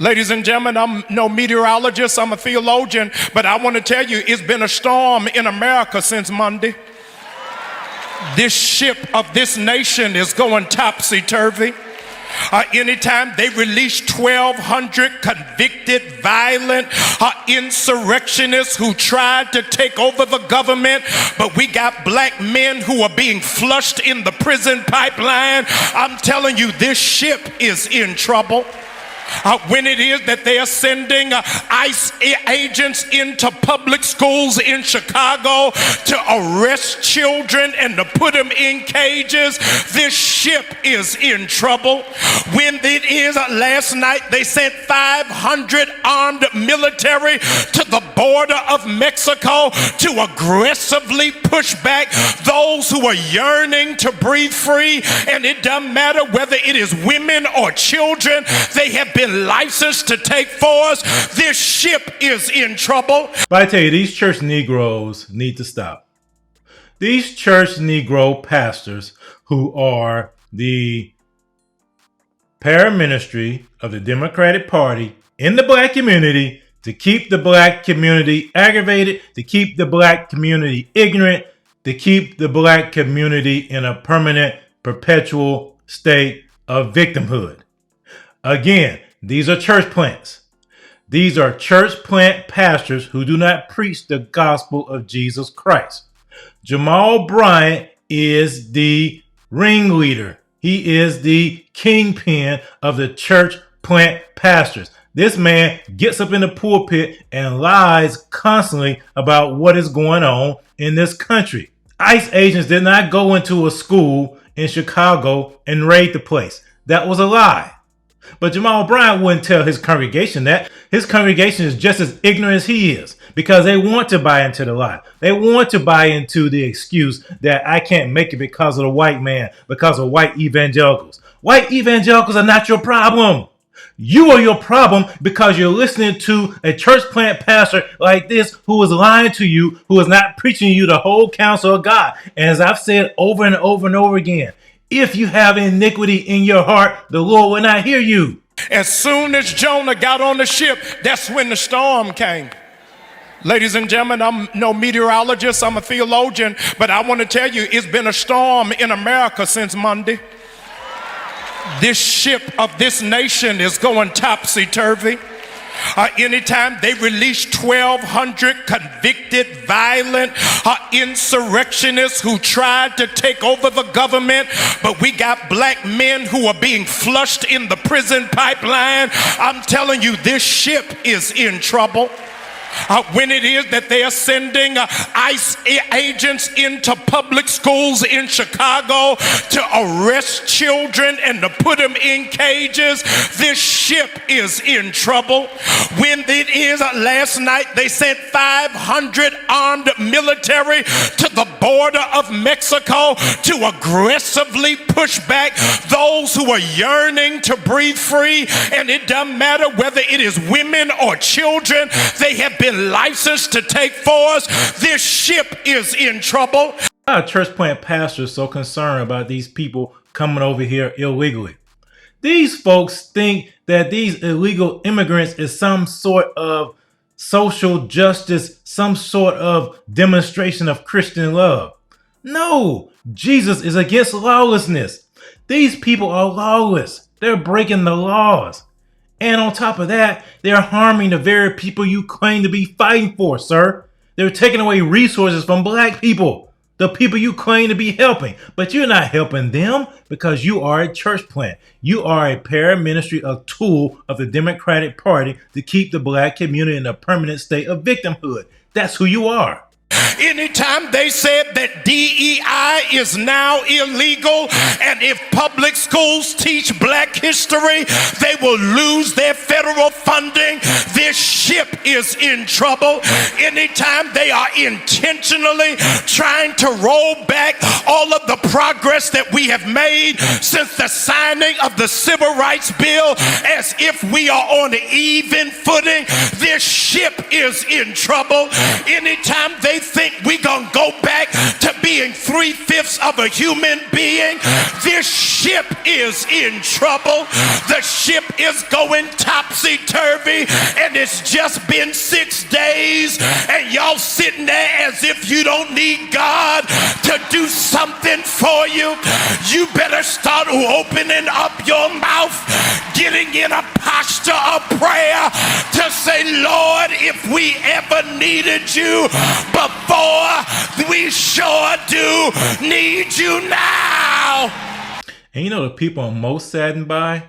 Ladies and gentlemen, I'm no meteorologist, I'm a theologian, but I want to tell you it's been a storm in America since Monday. This ship of this nation is going topsy-turvy. Anytime they release 1,200 convicted, violent insurrectionists who tried to take over the government, but we got black men who are being flushed in the prison pipeline. I'm telling you, this ship is in trouble. When it is that they are sending ICE agents into public schools in Chicago to arrest children and to put them in cages, this ship is in trouble. When it is last night they sent 500 armed military to the border of Mexico to aggressively push back those who are yearning to breathe free, and it doesn't matter whether it is women or children, they have been licensed to take force. This ship is in trouble. But I tell you, these church Negroes need to stop. These church Negro pastors who are the paraministry of the Democratic Party in the black community to keep the black community aggravated, to keep the black community ignorant, to keep the black community in a permanent, perpetual state of victimhood. Again, these are church plants. These are church plant pastors who do not preach the gospel of Jesus Christ. Jamal Bryant is the ringleader. He is the kingpin of the church plant pastors. This man gets up in the pulpit and lies constantly about what is going on in this country. ICE agents did not go into a school in Chicago and raid the place. That was a lie. But Jamal Bryant wouldn't tell his congregation that. His congregation is just as ignorant as he is because they want to buy into the lie. They want to buy into the excuse that I can't make it because of the white man, because of white evangelicals. White evangelicals are not your problem. You are your problem because you're listening to a church plant pastor like this who is lying to you, who is not preaching you the whole counsel of God. And as I've said over and over and over again, if you have iniquity in your heart, the Lord will not hear you. As soon as Jonah got on the ship, that's when the storm came. Ladies and gentlemen, I'm no meteorologist, I'm a theologian, but I want to tell you it's been a storm in America since Monday. This ship of this nation is going topsy-turvy. Anytime they release 1,200 convicted, violent insurrectionists who tried to take over the government, but we got black men who are being flushed in the prison pipeline, I'm telling you, this ship is in trouble. When it is that they are sending ICE agents into public schools in Chicago to arrest children and to put them in cages, this ship is in trouble. When it is last night they sent 500 armed military to the border of Mexico to aggressively push back those who are yearning to breathe free, and it doesn't matter whether it is women or children, they have been licensed to take force. This ship is in trouble. Why are church plant pastors so concerned about these people coming over here illegally? These folks think that these illegal immigrants is some sort of social justice, some sort of demonstration of Christian love. No, Jesus is against lawlessness. These people are lawless. They're breaking the laws. And on top of that, they're harming the very people you claim to be fighting for, sir. They're taking away resources from black people, the people you claim to be helping. But you're not helping them because you are a church plant. You are a paraministry, a tool of the Democratic Party to keep the black community in a permanent state of victimhood. That's who you are. Anytime they said that DEI is now illegal, and if public schools teach black history, they will lose their federal funding, this ship is in trouble. Anytime they are intentionally trying to roll back all of the progress that we have made since the signing of the Civil Rights Bill, as if we are on an even footing, this ship is in trouble. Anytime they think we're going to go back to being 3/5 of a human being, this ship is in trouble. The ship is going topsy-turvy, and it's just been 6 days, and y'all sitting there as if you don't need God to do something for you. You better start opening up your mouth, getting in a posture of prayer to say, Lord, if we ever needed you before, we sure do need you now. And you know, the people I'm most saddened by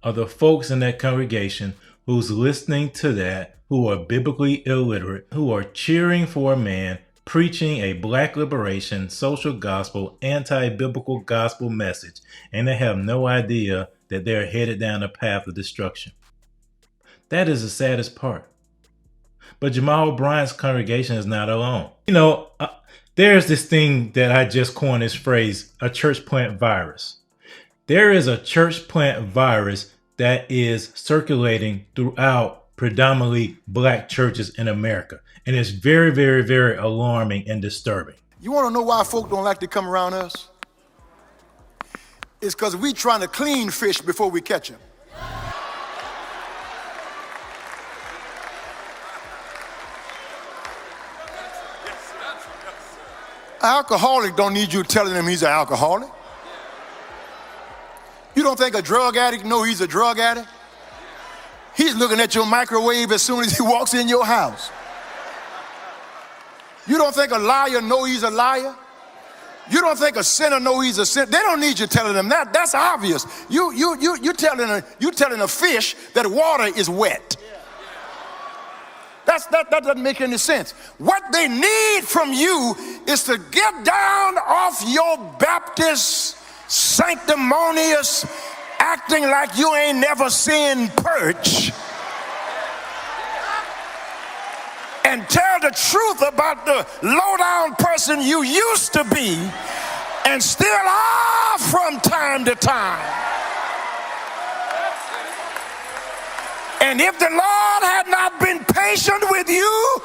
are the folks in that congregation who's listening to that, who are biblically illiterate, who are cheering for a man preaching a black liberation, social gospel, anti-biblical gospel message, and they have no idea that they're headed down a path of destruction. That is the saddest part. But Jamal Bryant's congregation is not alone. You know, there's this thing that I just coined this phrase, a church plant virus. There is a church plant virus that is circulating throughout predominantly black churches in America. And it's very, very, very alarming and disturbing. You want to know why folk don't like to come around us? It's because we trying to clean fish before we catch them. An alcoholic don't need you telling him he's an alcoholic. You don't think a drug addict know he's a drug addict? He's looking at your microwave as soon as he walks in your house. You don't think a liar know he's a liar? You don't think a sinner know he's a sinner? They don't need you telling them that. That's obvious. You telling a fish that water is wet. That doesn't make any sense. What they need from you is to get down off your Baptist, sanctimonious, acting like you ain't never seen perch, and tell the truth about the low-down person you used to be and still are from time to time. And if the Lord had not been patient with you,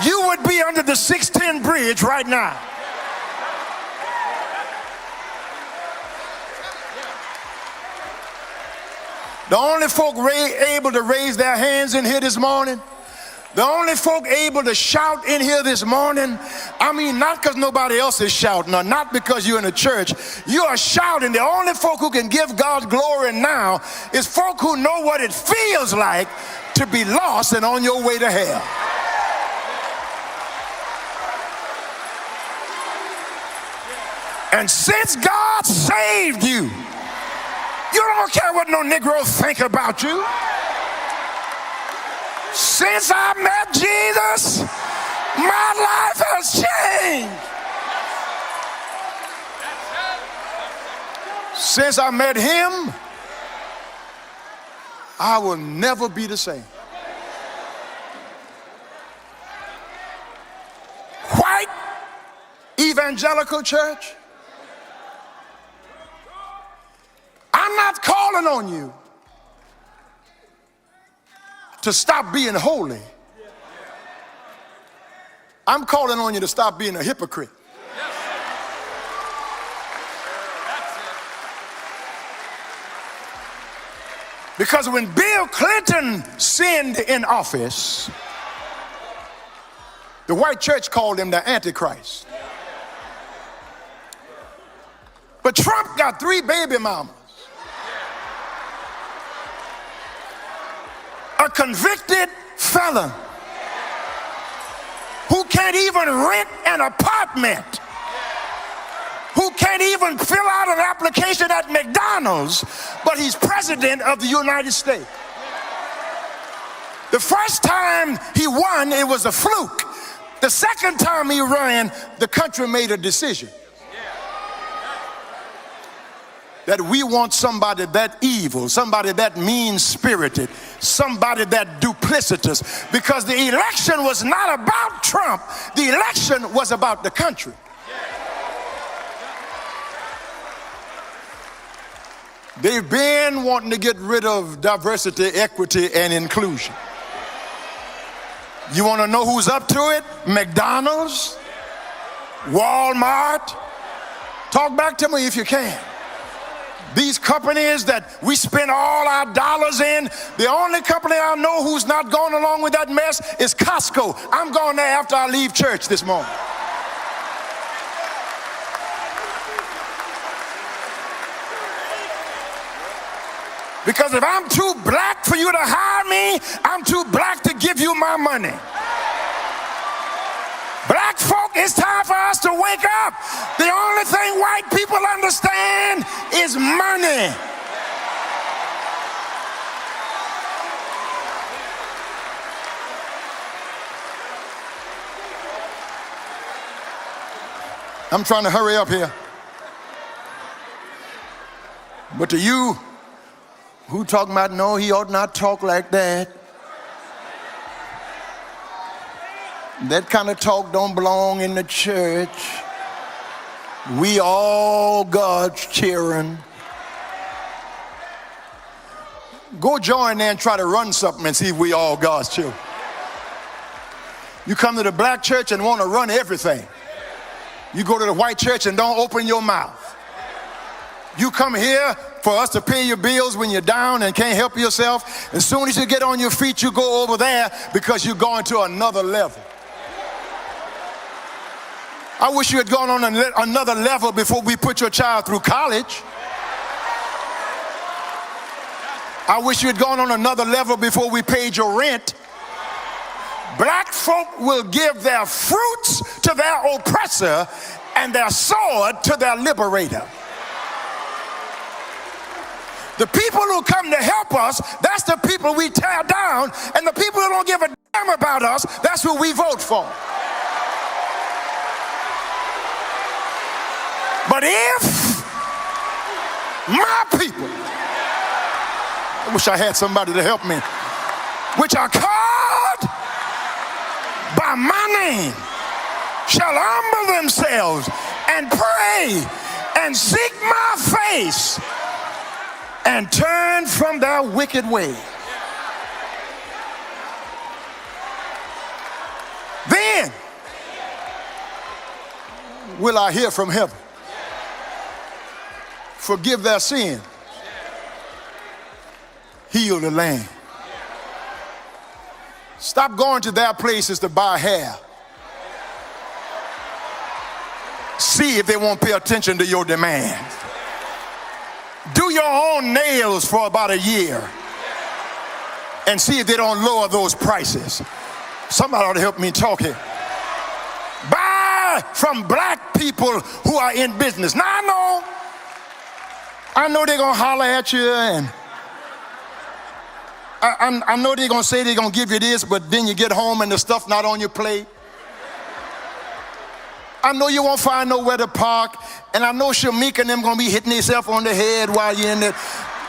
you would be under the 610 bridge right now. The only folk able to raise their hands in here this morning, the only folk able to shout in here this morning, I mean, not because nobody else is shouting or not because you're in a church, you are shouting. The only folk who can give God glory now is folk who know what it feels like to be lost and on your way to hell. And since God saved you, you don't care what no Negro think about you. Since I met Jesus, my life has changed. Since I met him, I will never be the same. White Evangelical Church, I'm not calling on you to stop being holy. I'm calling on you to stop being a hypocrite. Because when Bill Clinton sinned in office, the white church called him the Antichrist. But Trump got 3 baby mamas, a convicted felon who can't even rent an apartment, who can't even fill out an application at McDonald's, but he's president of the United States. The first time he won, it was a fluke. The second time he ran, the country made a decision that we want somebody that evil, somebody that mean-spirited, somebody that duplicitous, because the election was not about Trump. The election was about the country. They've been wanting to get rid of diversity, equity, and inclusion. You want to know who's up to it? McDonald's, Walmart. Talk back to me if you can. These companies that we spend all our dollars in, the only company I know who's not going along with that mess is Costco. I'm going there after I leave church this morning. Because if I'm too black for you to hire me, I'm too black to give you my money. Black folk, it's time for us to wake up. The only thing white people understand is money. I'm trying to hurry up here. But to you who talking about, no, he ought not talk like that. That kind of talk don't belong in the church. We all God's children. Go join there and try to run something and see if we all God's children. You come to the black church and want to run everything. You go to the white church and don't open your mouth. You come here for us to pay your bills when you're down and can't help yourself. As soon as you get on your feet, you go over there because you're going to another level. I wish you had gone on another level before we put your child through college. I wish you had gone on another level before we paid your rent. Black folk will give their fruits to their oppressor and their sword to their liberator. The people who come to help us, that's the people we tear down, and the people who don't give a damn about us, that's who we vote for. But if my people, I wish I had somebody to help me, which are called by my name, shall humble themselves and pray and seek my face and turn from their wicked way, then will I hear from heaven, forgive their sin, heal the land. Stop going to their places to buy hair. See if they won't pay attention to your demands. Do your own nails for about a year and see if they don't lower those prices. Somebody ought to help me talk here. Buy from black people who are in business. Now I know they're gonna holler at you, and I know they're gonna say they're gonna give you this, but then you get home and the stuff not on your plate. I know you won't find nowhere to park, and I know Shamika and them gonna be hitting themselves on the head while you're in there.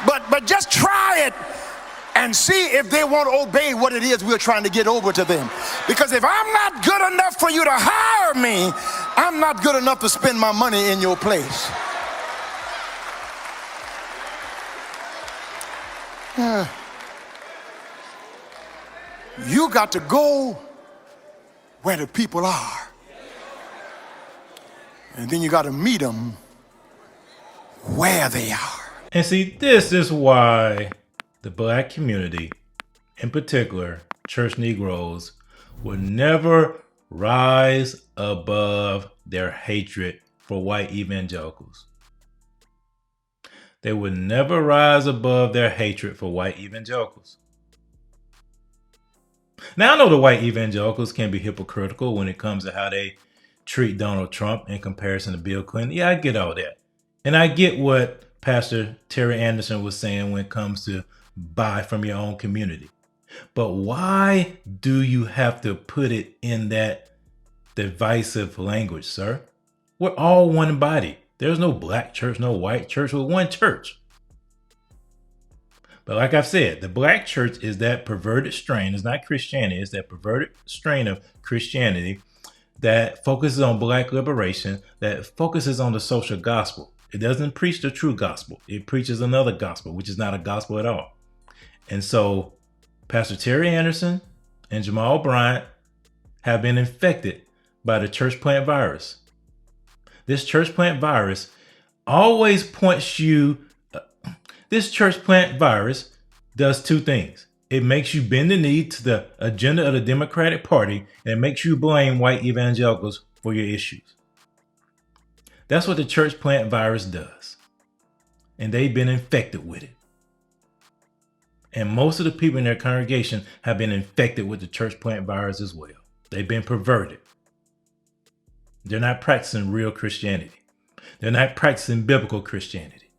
But just try it and see if they won't obey what it is we're trying to get over to them. Because if I'm not good enough for you to hire me, I'm not good enough to spend my money in your place. You got to go where the people are. And then you got to meet them where they are. And see, this is why the black community, in particular, church Negroes, will never rise above their hatred for white evangelicals. They would never rise above their hatred for white evangelicals. Now, I know the white evangelicals can be hypocritical when it comes to how they treat Donald Trump in comparison to Bill Clinton. Yeah, I get all that. And I get what Pastor Terry Anderson was saying when it comes to buy from your own community. But why do you have to put it in that divisive language, sir? We're all one body. There's no black church, no white church. We're one church. But like I've said, the black church is that perverted strain. It's not Christianity. It's that perverted strain of Christianity that focuses on black liberation, that focuses on the social gospel. It doesn't preach the true gospel. It preaches another gospel, which is not a gospel at all. And so Pastor Terry Anderson and Jamal Bryant have been infected by the church plant virus. This church plant virus always points you. This church plant virus does two things. It makes you bend the knee to the agenda of the Democratic Party, and it makes you blame white evangelicals for your issues. That's what the church plant virus does. And they've been infected with it. And most of the people in their congregation have been infected with the church plant virus as well. They've been perverted. They're not practicing real Christianity. They're not practicing biblical Christianity.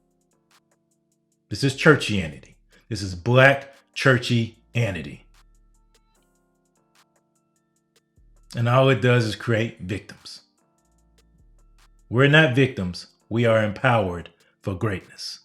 This is churchianity. This is black churchianity. And all it does is create victims. We're not victims. We are empowered for greatness.